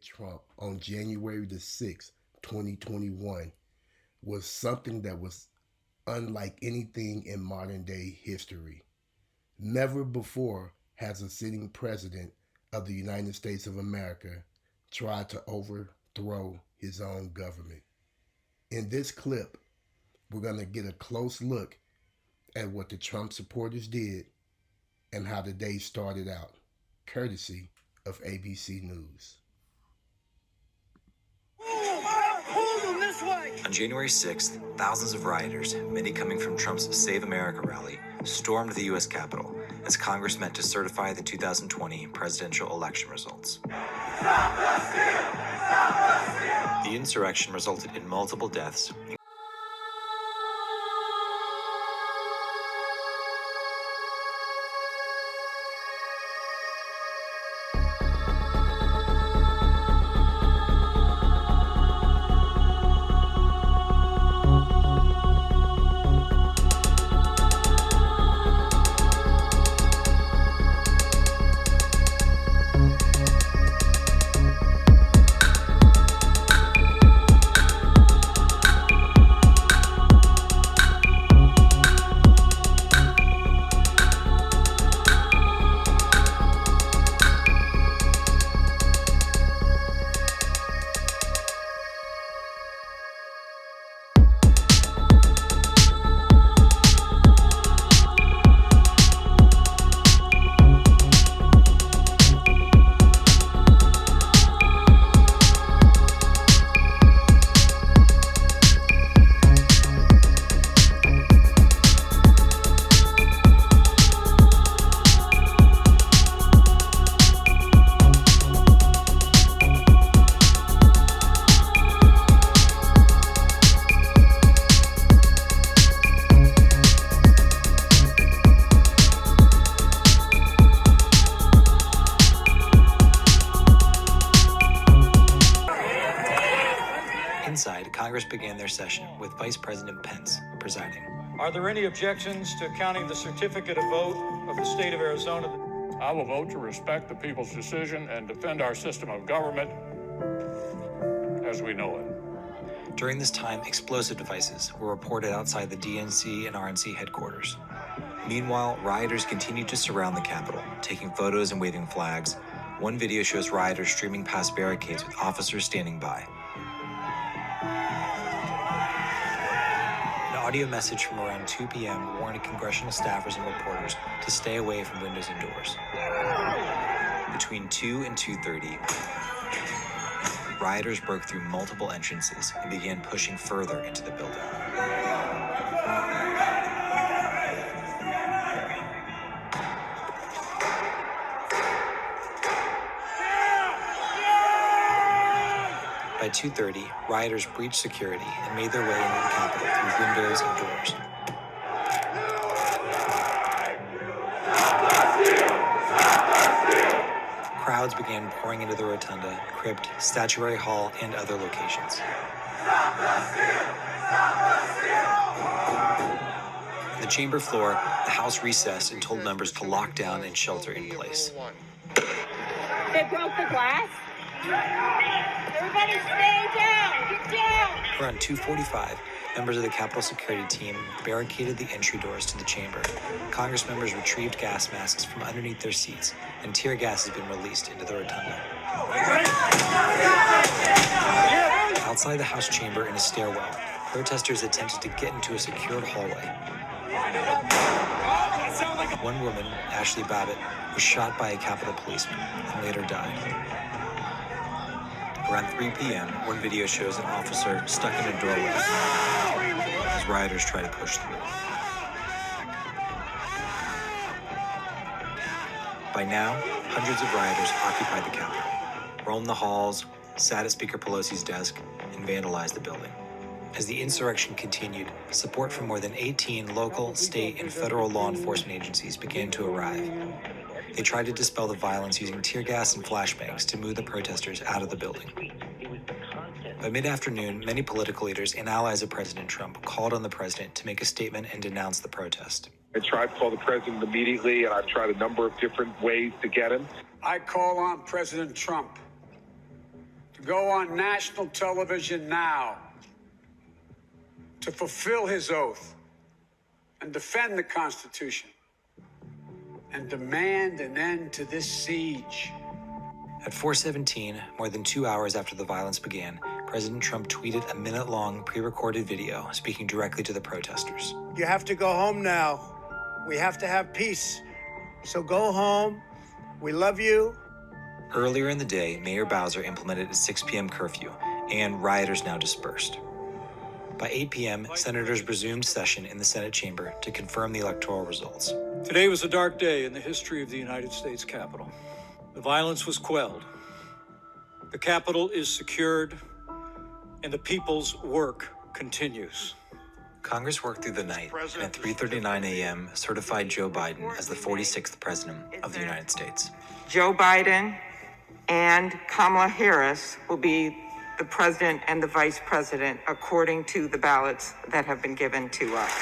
Trump on January the 6th, 2021 was something that was unlike anything in modern day history. Never before has a sitting president of the United States of America tried to overthrow his own government. In this clip, we're going to get a close look at what the Trump supporters did and how the day started out, courtesy of ABC News. On January 6th, thousands of rioters, many coming from Trump's Save America rally, stormed the U.S. Capitol as Congress met to certify the 2020 presidential election results. The insurrection resulted in multiple deaths. Inside, Congress began their session with Vice President Pence presiding. Are there any objections to counting the certificate of vote of the state of Arizona? I will vote to respect the people's decision and defend our system of government as we know it. During this time, explosive devices were reported outside the DNC and RNC headquarters. Meanwhile, rioters continued to surround the Capitol, taking photos and waving flags. One video shows rioters streaming past barricades with officers standing by. An audio message from around 2 p.m. warned congressional staffers and reporters to stay away from windows and doors. Between 2 and 2:30, rioters broke through multiple entrances and began pushing further into the building. By 2:30, rioters breached security and made their way into the Capitol through windows and doors. Crowds began pouring into the Rotunda, Crypt, Statuary Hall, and other locations. On the chamber floor, the House recessed and told members to lock down and shelter in place. They broke the glass? Everybody stay down! Get down! Around 2:45, members of the Capitol security team barricaded the entry doors to the chamber. Congress members retrieved gas masks from underneath their seats, and tear gas has been released into the Rotunda. Outside the House chamber in a stairwell, protesters attempted to get into a secured hallway. One woman, Ashley Babbitt, was shot by a Capitol policeman and later died. Around 3 p.m., one video shows an officer stuck in a doorway as rioters try to push through. By now, hundreds of rioters occupied the Capitol, roamed the halls, sat at Speaker Pelosi's desk, and vandalized the building. As the insurrection continued, support from more than 18 local, state, and federal law enforcement agencies began to arrive. They tried to dispel the violence using tear gas and flashbangs to move the protesters out of the building. By mid-afternoon, many political leaders and allies of President Trump called on the president to make a statement and denounce the protest. I tried to call the president immediately, and I've tried a number of different ways to get him. I call on President Trump go on national television now to fulfill his oath and defend the Constitution and demand an end to this siege. At 4:17, more than 2 hours after the violence began, President Trump tweeted a minute-long pre-recorded video speaking directly to the protesters. You have to go home now. We have to have peace. So go home. We love you. Earlier in the day, Mayor Bowser implemented a 6 p.m. curfew, and rioters now dispersed. By 8 p.m., senators resumed session in the Senate chamber to confirm the electoral results. Today was a dark day in the history of the United States Capitol. The violence was quelled. The Capitol is secured, and the people's work continues. Congress worked through the night, and at 3:39 a.m. certified Joe Biden as the 46th President of the United States. Joe Biden and Kamala Harris will be the President and the Vice President according to the ballots that have been given to us.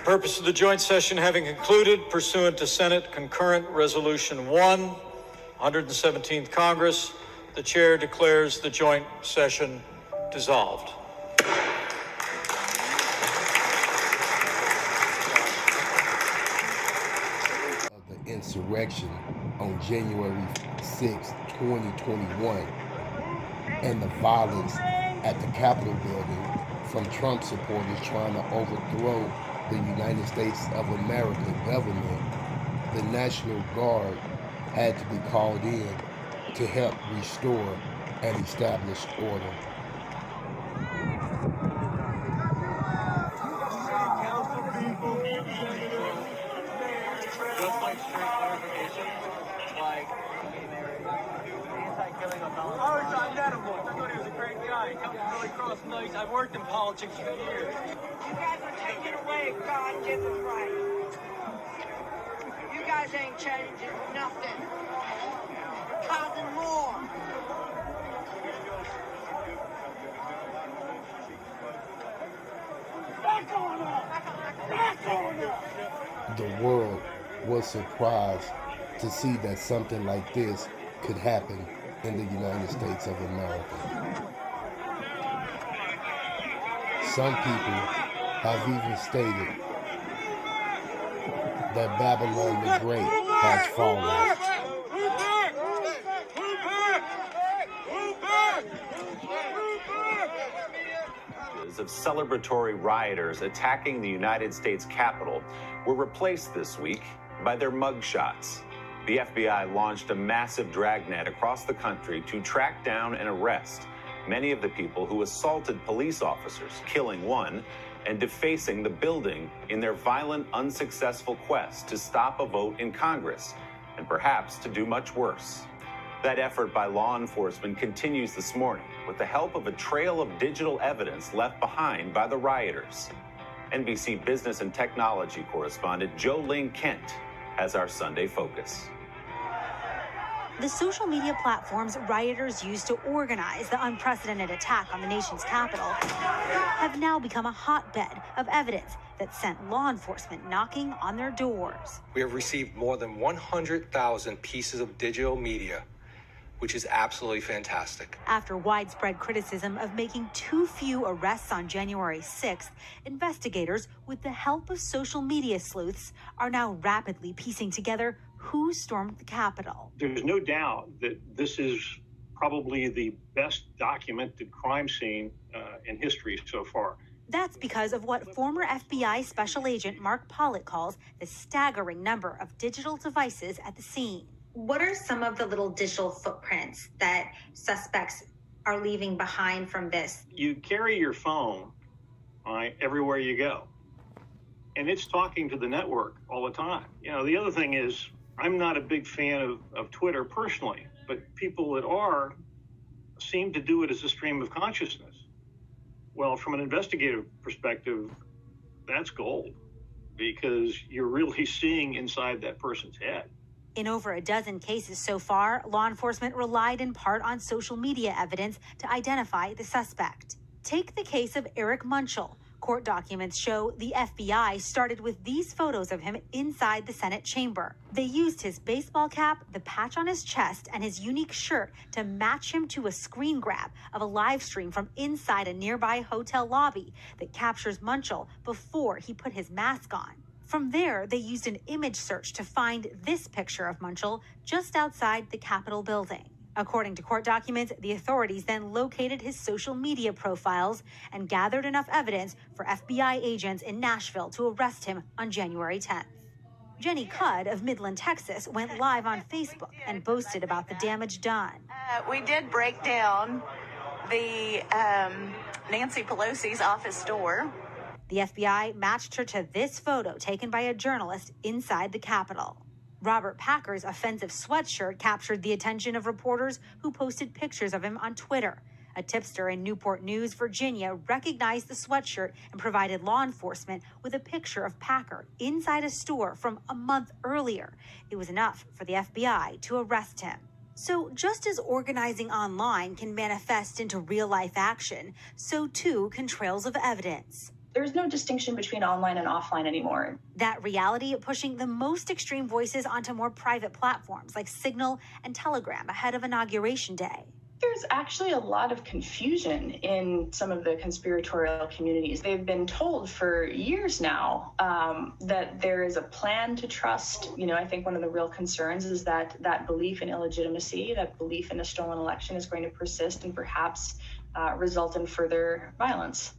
Purpose of the joint session having concluded, pursuant to Senate Concurrent Resolution 1, 117th Congress, the chair declares the joint session dissolved. The insurrection on January 6, 2021, and the violence at the Capitol building from Trump supporters trying to overthrow the United States of America government, the National Guard had to be called in to help restore and establish order. I've worked in politics for years. You guys are taking away God given right. You guys ain't changing nothing. You're causing more. The world was surprised to see that something like this could happen in the United States of America. Some people have even stated that Babylon the Great has fallen. Of celebratory rioters attacking the United States Capitol were replaced this week by their mugshots. The FBI launched a massive dragnet across the country to track down and arrest many of the people who assaulted police officers, killing one and defacing the building in their violent, unsuccessful quest to stop a vote in Congress, and perhaps to do much worse. That effort by law enforcement continues this morning with the help of a trail of digital evidence left behind by the rioters. NBC business and technology correspondent Jo Ling Kent has our Sunday focus. The social media platforms rioters used to organize the unprecedented attack on the nation's capital have now become a hotbed of evidence that sent law enforcement knocking on their doors. We have received more than 100,000 pieces of digital media, which is absolutely fantastic. After widespread criticism of making too few arrests on January 6th, investigators, with the help of social media sleuths, are now rapidly piecing together who stormed the Capitol. There's no doubt that this is probably the best documented crime scene in history so far. That's because of what former FBI Special Agent Mark Pollitt calls the staggering number of digital devices at the scene. What are some of the little digital footprints that suspects are leaving behind from this? You carry your phone everywhere you go, and it's talking to the network all the time. You know, the other thing is, I'm not a big fan of Twitter personally, but people that are seem to do it as a stream of consciousness. Well, from an investigative perspective, that's gold, because you're really seeing inside that person's head. In over a dozen cases so far, law enforcement relied in part on social media evidence to identify the suspect. Take the case of Eric Munchell. Court documents show the FBI started with these photos of him inside the Senate chamber. They used his baseball cap, the patch on his chest, and his unique shirt to match him to a screen grab of a live stream from inside a nearby hotel lobby that captures Munchell before he put his mask on. From there, they used an image search to find this picture of Munchell just outside the Capitol building. According to court documents, the authorities then located his social media profiles and gathered enough evidence for FBI agents in Nashville to arrest him on January 10th. Jenny Cudd of Midland, Texas, went live on Facebook and boasted about the damage done. We did break down the Nancy Pelosi's office door. The FBI matched her to this photo taken by a journalist inside the Capitol. Robert Packer's offensive sweatshirt captured the attention of reporters who posted pictures of him on Twitter. A tipster in Newport News, Virginia, recognized the sweatshirt and provided law enforcement with a picture of Packer inside a store from a month earlier. It was enough for the FBI to arrest him. So just as organizing online can manifest into real-life action, so too can trails of evidence. There's no distinction between online and offline anymore. That reality pushing the most extreme voices onto more private platforms like Signal and Telegram ahead of Inauguration Day. There's actually a lot of confusion in some of the conspiratorial communities. They've been told for years now that there is a plan to trust. I think one of the real concerns is that belief in illegitimacy, that belief in a stolen election is going to persist and perhaps result in further violence.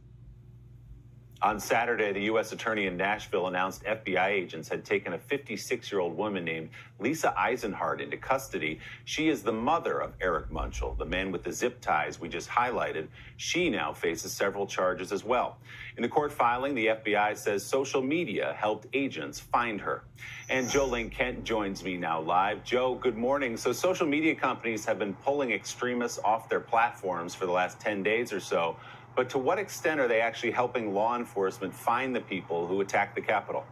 On Saturday, the U.S. Attorney in Nashville announced FBI agents had taken a 56-year-old woman named Lisa Eisenhardt into custody. She is the mother of Eric Munchell, the man with the zip ties we just highlighted. She now faces several charges as well. In the court filing, the FBI says social media helped agents find her. And Joe Lane Kent joins me now live. Joe, good morning. So social media companies have been pulling extremists off their platforms for the last 10 days or so. But to what extent are they actually helping law enforcement find the people who attacked the Capitol?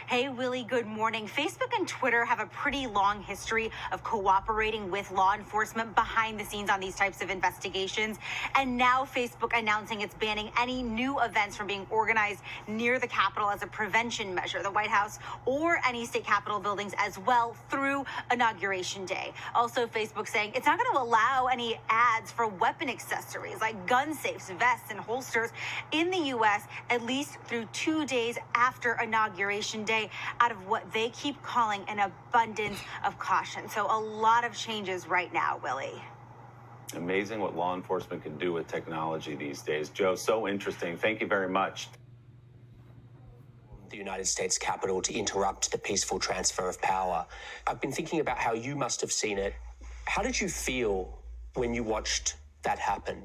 Hey, Willie, good morning. Facebook and Twitter have a pretty long history of cooperating with law enforcement behind the scenes on these types of investigations. And now Facebook announcing it's banning any new events from being organized near the Capitol as a prevention measure, the White House or any state Capitol buildings as well through Inauguration Day. Also, Facebook saying it's not going to allow any ads for weapon accessories like gun safes, vests, and holsters in the U.S. at least through 2 days after Inauguration Day, out of what they keep calling an abundance of caution. So a lot of changes right now, Willie. Amazing what law enforcement can do with technology these days. Joe, so interesting. Thank you very much. The United States Capitol to interrupt the peaceful transfer of power. I've been thinking about how you must have seen it. How did you feel when you watched that happen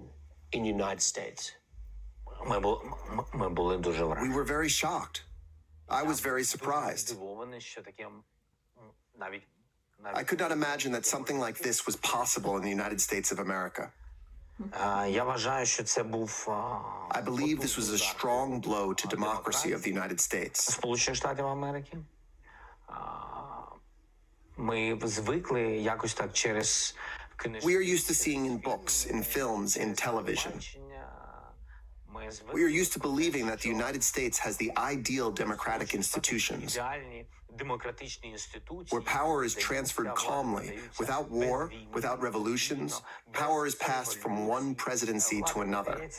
in the United States? We were very shocked. I was very surprised. I could not imagine that something like this was possible in the United States of America. I believe this was a strong blow to democracy of the United States. We are used to seeing in books, in films, in television. We are used to believing that the United States has the ideal democratic institutions, where power is transferred calmly, without war, without revolutions. Power is passed from one presidency to another. We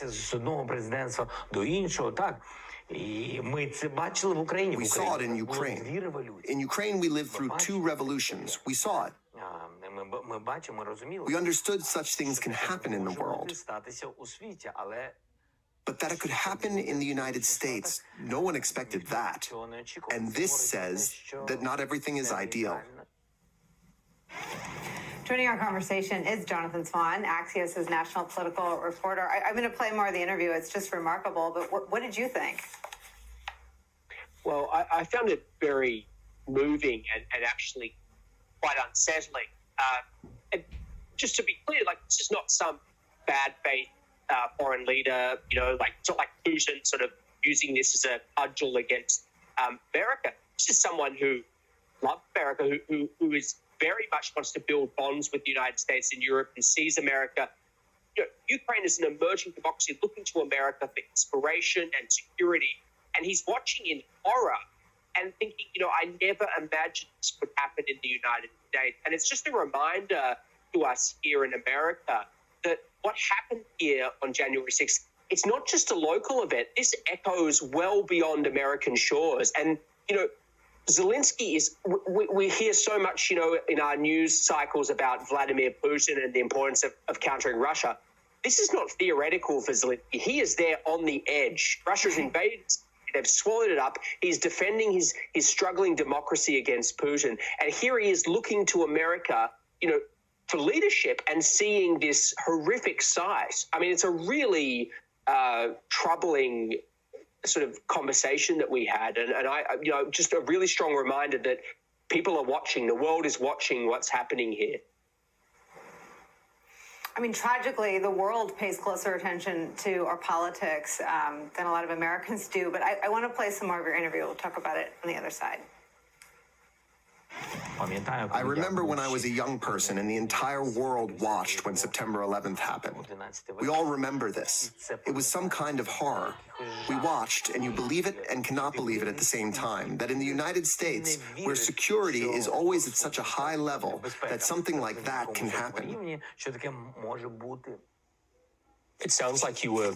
saw it in Ukraine. In Ukraine, we lived through 2 revolutions. We saw it. We understood such things can happen in the world. But that it could happen in the United States, no one expected that. And this says that not everything is ideal. Joining our conversation is Jonathan Swan, Axios' national political reporter. I'm going to play more of the interview. It's just remarkable. But what did you think? Well, I found it very moving and actually quite unsettling. And just to be clear, this is not some bad faith foreign leader, it's not like Putin sort of using this as a cudgel against America. This is someone who love America, who is very much wants to build bonds with the United States and Europe and sees America. Ukraine is an emerging democracy looking to America for inspiration and security. And he's watching in horror and thinking, I never imagined this would happen in the United States. And it's just a reminder to us here in America that what happened here on January 6th, it's not just a local event. This echoes well beyond American shores. And, Zelensky is, we hear so much, in our news cycles about Vladimir Putin and the importance of countering Russia. This is not theoretical for Zelensky. He is there on the edge. Russia's invaded. They've swallowed it up. He's defending his struggling democracy against Putin. And here he is looking to America, for leadership and seeing this horrific sight. I mean, it's a really troubling sort of conversation that we had. And I, just a really strong reminder that people are watching. The world is watching what's happening here. I mean, tragically, the world pays closer attention to our politics than a lot of Americans do. But I want to play some more of your interview. We'll talk about it on the other side. I remember when I was a young person and the entire world watched when September 11th happened. We all remember this. It was some kind of horror. We watched, and you believe it and cannot believe it at the same time, that in the United States, where security is always at such a high level, that something like that can happen. It sounds like you were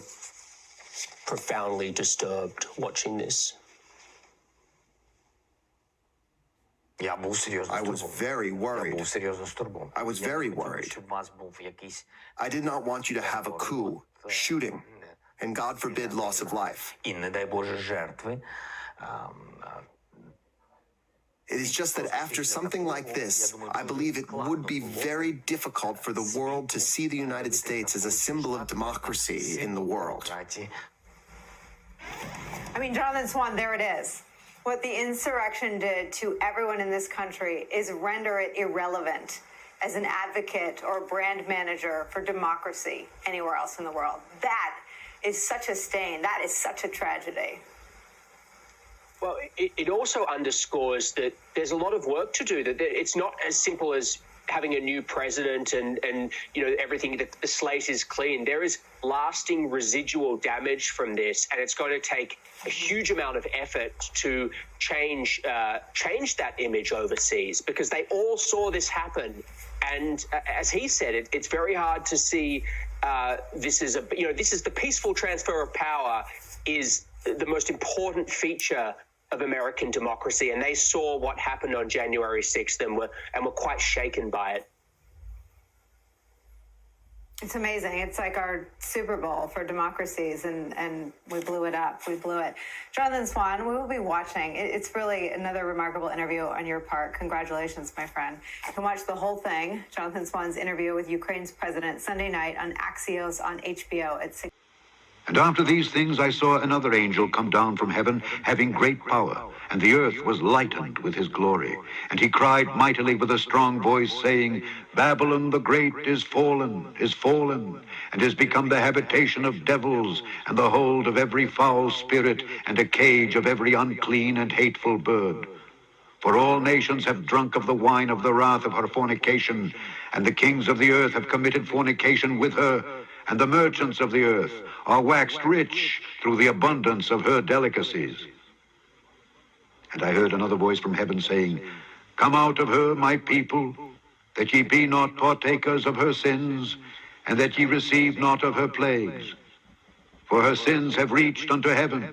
profoundly disturbed watching this. I was very worried. I was very worried. I did not want you to have a coup, shooting, and God forbid loss of life. It is just that after something like this, I believe it would be very difficult for the world to see the United States as a symbol of democracy in the world. I mean, Jonathan Swan, there it is. What the insurrection did to everyone in this country is render it irrelevant as an advocate or brand manager for democracy anywhere else in the world. That is such a stain. That is such a tragedy. Well, it also underscores that there's a lot of work to do, that it's not as simple as having a new president and everything, the slate is clean. There is lasting residual damage from this, and it's going to take a huge amount of effort to change that image overseas, because they all saw this happen. And as he said, it's very hard to see this is the peaceful transfer of power is the most important feature of American democracy, and they saw what happened on January 6th and were quite shaken by it. It's amazing. It's like our Super Bowl for democracies, and we blew it up. We blew it. Jonathan Swan, we will be watching. It's really another remarkable interview on your part. Congratulations, my friend. You can watch the whole thing, Jonathan Swan's interview with Ukraine's president, Sunday night on Axios on HBO at 6. And after these things I saw another angel come down from heaven, having great power, and the earth was lightened with his glory. And he cried mightily with a strong voice, saying, Babylon the great is fallen, and is become the habitation of devils, and the hold of every foul spirit, and a cage of every unclean and hateful bird. For all nations have drunk of the wine of the wrath of her fornication, and the kings of the earth have committed fornication with her, and the merchants of the earth are waxed rich through the abundance of her delicacies. And I heard another voice from heaven saying, Come out of her, my people, that ye be not partakers of her sins, and that ye receive not of her plagues. For her sins have reached unto heaven,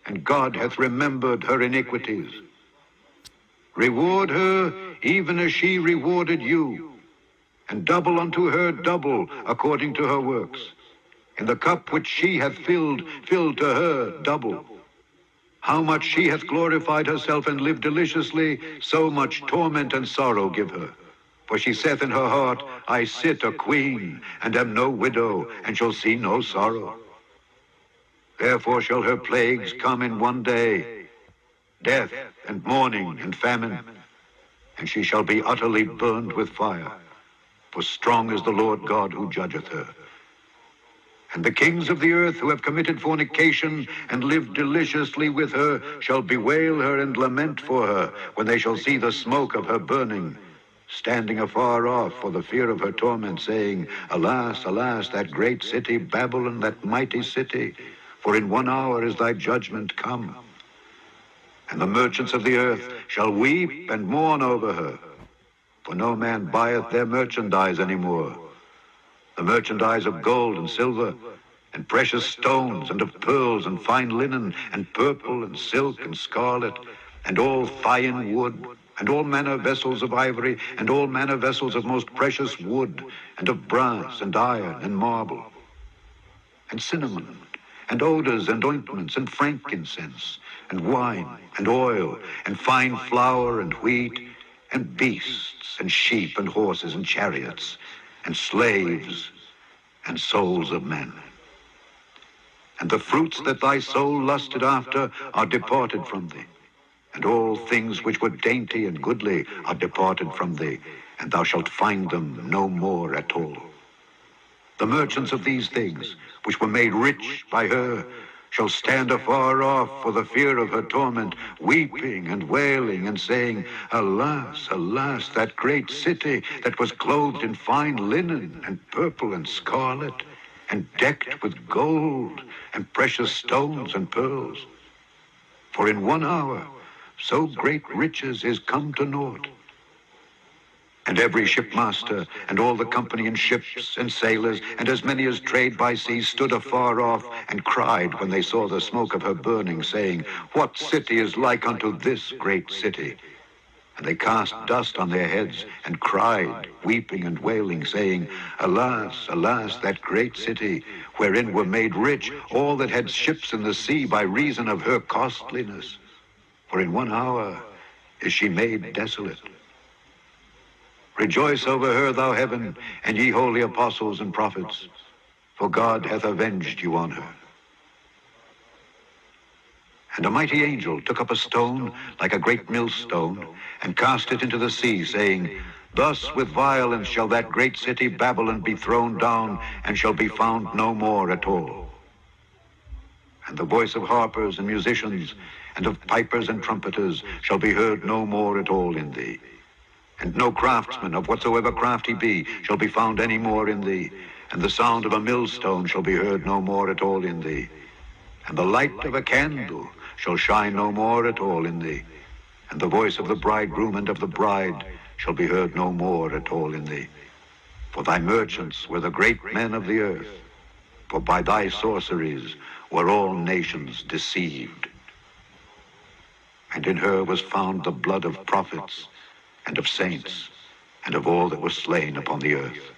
and God hath remembered her iniquities. Reward her even as she rewarded you, and double unto her double according to her works. In the cup which she hath filled, fill to her double. How much she hath glorified herself and lived deliciously, so much torment and sorrow give her. For she saith in her heart, I sit a queen, and am no widow, and shall see no sorrow. Therefore shall her plagues come in one day, death and mourning and famine, and she shall be utterly burned with fire. For strong is the Lord God who judgeth her. And the kings of the earth who have committed fornication and lived deliciously with her shall bewail her and lament for her when they shall see the smoke of her burning, standing afar off for the fear of her torment, saying, Alas, alas, that great city, Babylon, that mighty city, for in 1 hour is thy judgment come. And the merchants of the earth shall weep and mourn over her, for no man buyeth their merchandise any more. The merchandise of gold and silver, and precious stones, and of pearls, and fine linen, and purple, and silk, and scarlet, and all fine wood, and all manner vessels of ivory, and all manner vessels of most precious wood, and of brass, and iron, and marble, and cinnamon, and odors, and ointments, and frankincense, and wine, and oil, and fine flour, and wheat, and beasts, and sheep, and horses, and chariots, and slaves, and souls of men. And the fruits that thy soul lusted after are departed from thee, and all things which were dainty and goodly are departed from thee, and thou shalt find them no more at all. The merchants of these things, which were made rich by her, shall stand afar off for the fear of her torment, weeping and wailing and saying, Alas, alas, that great city that was clothed in fine linen and purple and scarlet, and decked with gold and precious stones and pearls. For in 1 hour so great riches is come to naught. And every shipmaster, and all the company in ships, and sailors, and as many as trade by sea, stood afar off, and cried when they saw the smoke of her burning, saying, What city is like unto this great city? And they cast dust on their heads, and cried, weeping and wailing, saying, Alas, alas, that great city, wherein were made rich all that had ships in the sea by reason of her costliness. For in 1 hour is she made desolate. Rejoice over her, thou heaven, and ye holy apostles and prophets, for God hath avenged you on her. And a mighty angel took up a stone like a great millstone, and cast it into the sea, saying, Thus with violence shall that great city Babylon be thrown down, and shall be found no more at all. And the voice of harpers and musicians, and of pipers and trumpeters, shall be heard no more at all in thee. And no craftsman of whatsoever craft he be shall be found any more in thee, and the sound of a millstone shall be heard no more at all in thee. And the light of a candle shall shine no more at all in thee, and the voice of the bridegroom and of the bride shall be heard no more at all in thee. For thy merchants were the great men of the earth, for by thy sorceries were all nations deceived. And in her was found the blood of prophets, and of saints, and of all that were slain upon the earth.